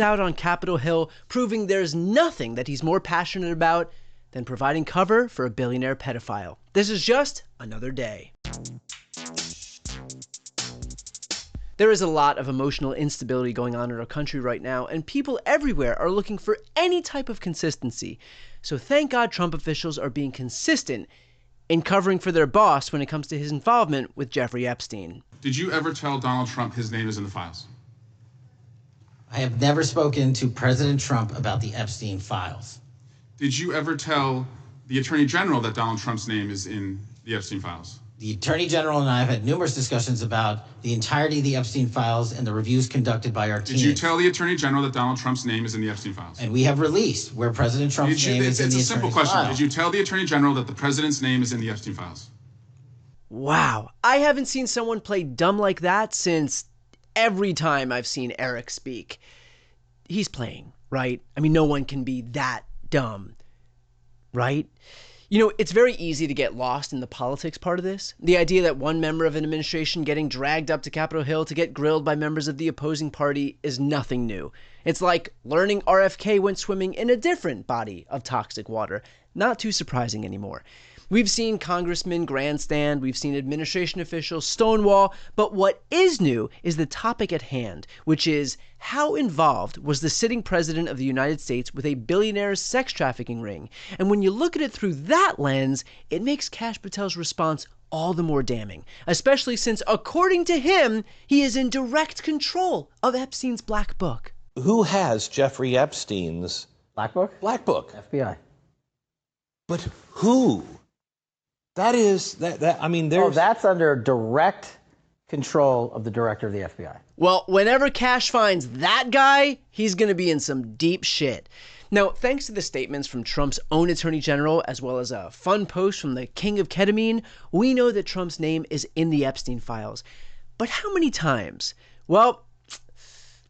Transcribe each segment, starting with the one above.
out on Capitol Hill, proving there's nothing that he's more passionate about than providing cover for a billionaire pedophile. This is just another day. There is a lot of emotional instability going on in our country right now, and people everywhere are looking for any type of consistency. So thank God Trump officials are being consistent in covering for their boss when it comes to his involvement with Jeffrey Epstein. Did you ever tell Donald Trump his name is in the files? I have never spoken to President Trump about the Epstein files. Did you ever tell the Attorney General that Donald Trump's name is in the Epstein files? The Attorney General and I have had numerous discussions about the entirety of the Epstein files and the reviews conducted by our team. Did you tell the Attorney General that Donald Trump's name is in the Epstein files? And we have released where President Trump's name is in the Attorney General's It's a simple question. Did you tell the Attorney General that the President's name is in the Epstein files? Wow, I haven't seen someone play dumb like that since every time I've seen Eric speak. He's playing, right? I mean, no one can be that dumb, right? You know, it's very easy to get lost in the politics part of this. The idea that one member of an administration getting dragged up to Capitol Hill to get grilled by members of the opposing party is nothing new. It's like learning RFK went swimming in a different body of toxic water. Not too surprising anymore. We've seen congressmen grandstand, we've seen administration officials stonewall, but what is new is the topic at hand, which is how involved was the sitting president of the United States with a billionaire's sex trafficking ring? And when you look at it through that lens, it makes Kash Patel's response all the more damning, especially since, according to him, he is in direct control of Epstein's black book. Who has Jeffrey Epstein's Black Book? black book? FBI. But who? That is, I mean, there's... Oh, that's under direct control of the director of the FBI. Well, whenever Kash finds that guy, he's going to be in some deep shit. Now, thanks to the statements from Trump's own attorney general, as well as a fun post from the king of ketamine, we know that Trump's name is in the Epstein files. But how many times? Well,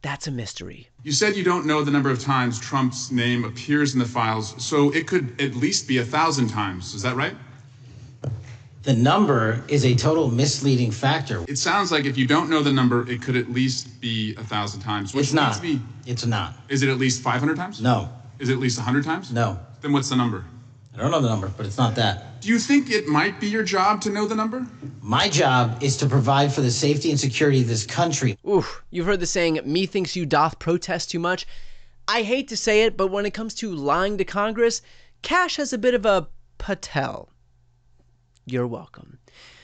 that's a mystery. You said you don't know the number of times Trump's name appears in the files, so it could at least be 1,000 times. Is that right? The number is a total misleading factor. It sounds like if you don't know the number, it could at least be 1,000 times. It's not. It's not. Is it at least 500 times? No. Is it at least 100 times? No. Then what's the number? I don't know the number, but it's not that. Do you think it might be your job to know the number? My job is to provide for the safety and security of this country. Oof, you've heard the saying, methinks you doth protest too much. I hate to say it, but when it comes to lying to Congress, Kash has a bit of a Patel. You're welcome.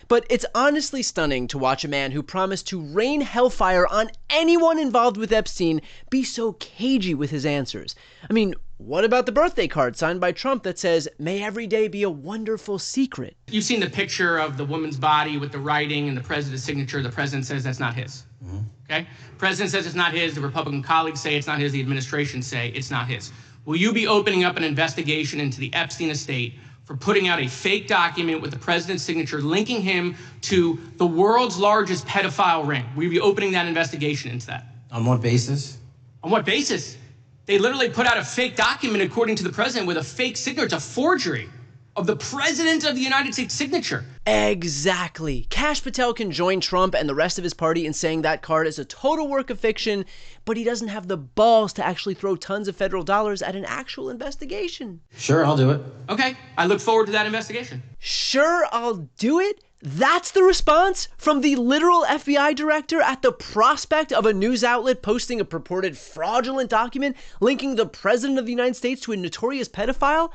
But it's honestly stunning to watch a man who promised to rain hellfire on anyone involved with Epstein be so cagey with his answers. I mean, what about the birthday card signed by Trump that says, "May every day be a wonderful secret"? You've seen the picture of the woman's body with the writing and the president's signature. The president says that's not his. Mm-hmm. Okay? The president says it's not his. The Republican colleagues say it's not his. The administration say it's not his. Will you be opening up an investigation into the Epstein estate for putting out a fake document with the president's signature linking him to the world's largest pedophile ring? Will you be opening that investigation into that? On what basis? On what basis? They literally put out a fake document, according to the president, with a fake signature. It's a forgery of the president of the United States signature. Exactly. Kash Patel can join Trump and the rest of his party in saying that card is a total work of fiction, but he doesn't have the balls to actually throw tons of federal dollars at an actual investigation. Sure, I'll do it. Okay, I look forward to that investigation. Sure, I'll do it? That's the response from the literal FBI director at the prospect of a news outlet posting a purported fraudulent document linking the president of the United States to a notorious pedophile?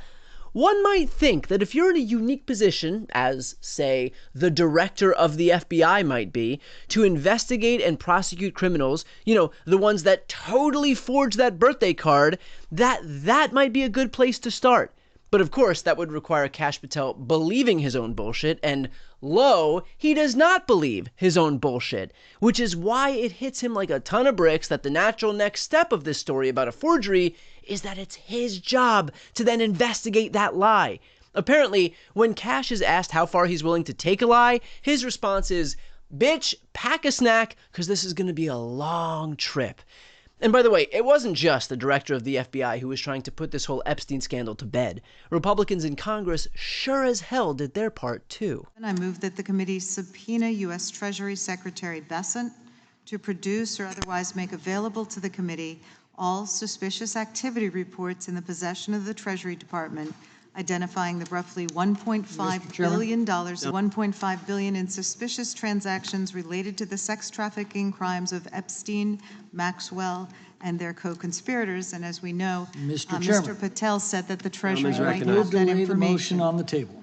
One might think that if you're in a unique position, as, say, the director of the FBI might be, to investigate and prosecute criminals, you know, the ones that totally forged that birthday card, that might be a good place to start. But of course, that would require Kash Patel believing his own bullshit, and lo, he does not believe his own bullshit, which is why it hits him like a ton of bricks that the natural next step of this story about a forgery is that it's his job to then investigate that lie. Apparently, when Kash is asked how far he's willing to take a lie, his response is, "Bitch, pack a snack, because this is going to be a long trip." And by the way, it wasn't just the director of the FBI who was trying to put this whole Epstein scandal to bed. Republicans in Congress sure as hell did their part too. And I move that the committee subpoena U.S. Treasury Secretary Bessent to produce or otherwise make available to the committee all suspicious activity reports in the possession of the Treasury Department, identifying the roughly $1.5 billion, $1.5 billion in suspicious transactions related to the sex trafficking crimes of Epstein, Maxwell, and their co-conspirators. And as we know, Mr. Patel said that the Treasury might have that information. On the table.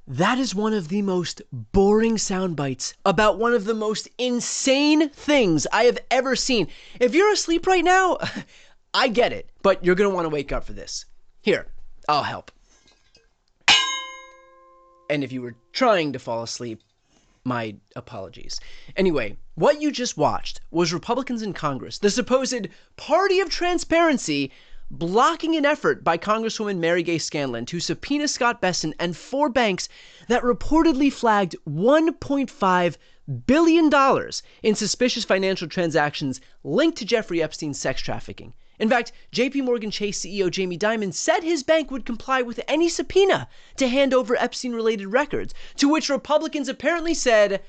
That is one of the most boring sound bites about one of the most insane things I have ever seen. If you're asleep right now, I get it, but you're going to want to wake up for this. Here, I'll help. And if you were trying to fall asleep, my apologies. Anyway, what you just watched was Republicans in Congress, the supposed party of transparency, blocking an effort by Congresswoman Mary Gay Scanlon to subpoena Scott Bessent and 4 banks that reportedly flagged $1.5 billion in suspicious financial transactions linked to Jeffrey Epstein's sex trafficking. In fact, JP Morgan Chase CEO Jamie Dimon said his bank would comply with any subpoena to hand over Epstein-related records, to which Republicans apparently said,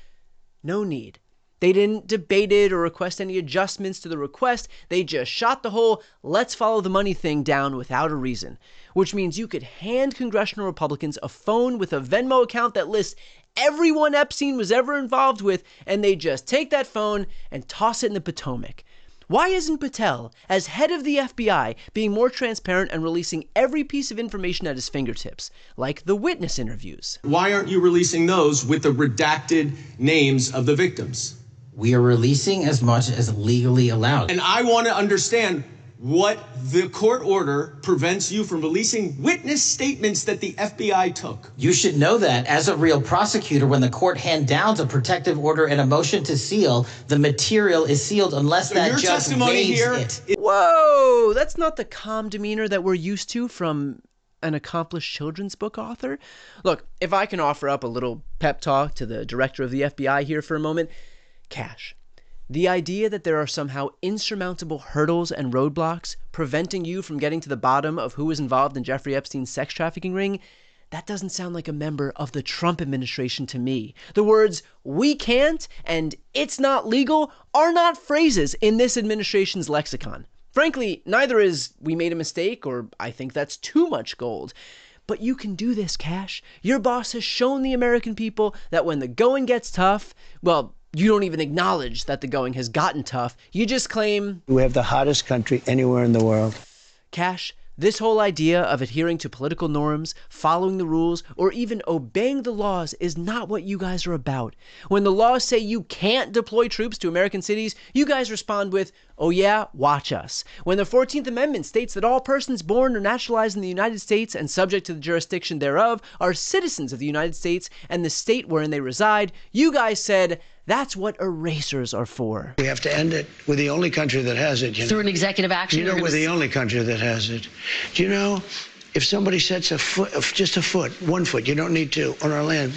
no need. They didn't debate it or request any adjustments to the request. They just shot the whole let's follow the money thing down without a reason, which means you could hand congressional Republicans a phone with a Venmo account that lists everyone Epstein was ever involved with, and they just take that phone and toss it in the Potomac. Why isn't Patel, as head of the FBI, being more transparent and releasing every piece of information at his fingertips, like the witness interviews? Why aren't you releasing those with the redacted names of the victims? We are releasing as much as legally allowed. And I want to understand what the court order prevents you from releasing witness statements that the FBI took. You should know that as a real prosecutor, when the court hand downs a protective order and a motion to seal, the material is sealed unless that judge waives it. Whoa, that's not the calm demeanor that we're used to from an accomplished children's book author. Look, if I can offer up a little pep talk to the director of the FBI here for a moment, Cash. The idea that there are somehow insurmountable hurdles and roadblocks preventing you from getting to the bottom of who was involved in Jeffrey Epstein's sex trafficking ring, that doesn't sound like a member of the Trump administration to me. The words, we can't, and it's not legal, are not phrases in this administration's lexicon. Frankly, neither is, we made a mistake, or I think that's too much gold. But you can do this, Cash. Your boss has shown the American people that when the going gets tough, well, you don't even acknowledge that the going has gotten tough. You just claim, we have the hottest country anywhere in the world. Cash, this whole idea of adhering to political norms, following the rules, or even obeying the laws is not what you guys are about. When the laws say you can't deploy troops to American cities, you guys respond with, oh yeah, watch us. When the 14th Amendment states that all persons born or naturalized in the United States and subject to the jurisdiction thereof are citizens of the United States and the state wherein they reside, you guys said, that's what erasers are for. We have to end it. We're the only country that has it. Through an executive action. You know, we're the only country that has it. Do you know, if somebody sets a foot, just a foot, 1 foot, you don't need to, on our land,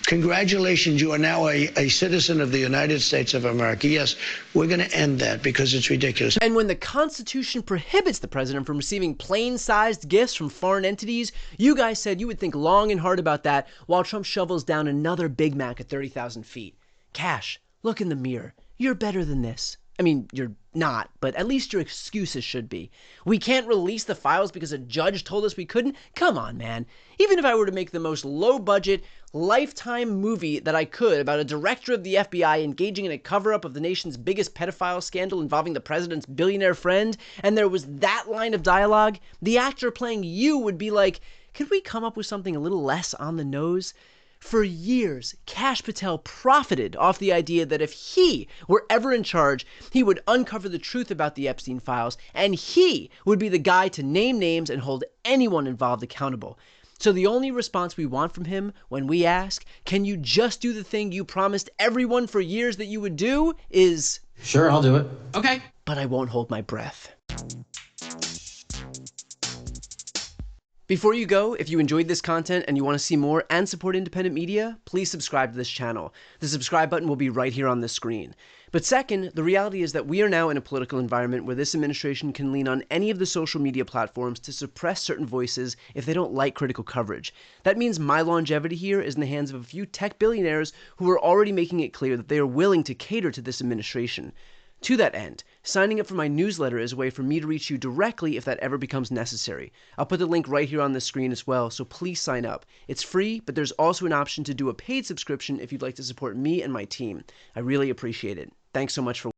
congratulations, you are now a citizen of the United States of America. Yes, we're going to end that because it's ridiculous. And when the Constitution prohibits the president from receiving plain-sized gifts from foreign entities, you guys said you would think long and hard about that while Trump shovels down another Big Mac at 30,000 feet. Cash, look in the mirror. You're better than this. I mean, you're not, but at least your excuses should be. We can't release the files because a judge told us we couldn't? Come on, man. Even if I were to make the most low-budget, Lifetime movie that I could about a director of the FBI engaging in a cover-up of the nation's biggest pedophile scandal involving the president's billionaire friend, and there was that line of dialogue, the actor playing you would be like, could we come up with something a little less on the nose? For years, Kash Patel profited off the idea that if he were ever in charge, he would uncover the truth about the Epstein files, and he would be the guy to name names and hold anyone involved accountable. So the only response we want from him when we ask, can you just do the thing you promised everyone for years that you would do, is, sure, I'll do it. Okay. But I won't hold my breath. Before you go, if you enjoyed this content and you want to see more and support independent media, please subscribe to this channel. The subscribe button will be right here on the screen. But second, the reality is that we are now in a political environment where this administration can lean on any of the social media platforms to suppress certain voices if they don't like critical coverage. That means my longevity here is in the hands of a few tech billionaires who are already making it clear that they are willing to cater to this administration. To that end, Signing up for my newsletter is a way for me to reach you directly if that ever becomes necessary. I'll put the link right here on the screen as well, so please sign up. It's free, but there's also an option to do a paid subscription if you'd like to support me and my team. I really appreciate it. Thanks so much for